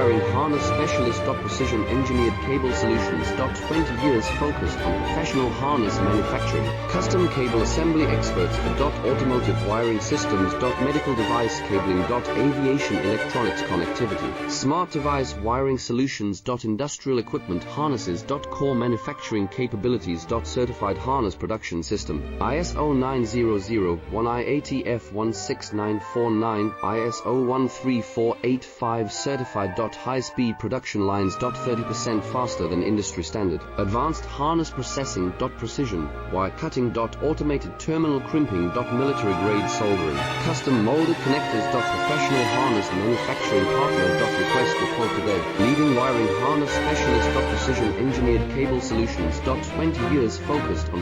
wiring harness specialist. Precision engineered cable solutions. 20 years focused on professional harness manufacturing. Custom cable assembly experts for automotive wiring systems. Medical device cabling. Aviation electronics connectivity. Smart device wiring solutions. Industrial equipment harnesses. Core manufacturing capabilities. Certified harness production system. ISO 9001, IATF 16949, ISO 13485 certified. High-speed production lines. 30% faster than industry standard. Advanced harness processing. Precision wire cutting. Automated terminal crimping. Military grade soldering. Custom molded connectors. Professional harness manufacturing partner. Request your quote today. Leading wiring harness specialist. Precision engineered cable solutions. 20 years focused on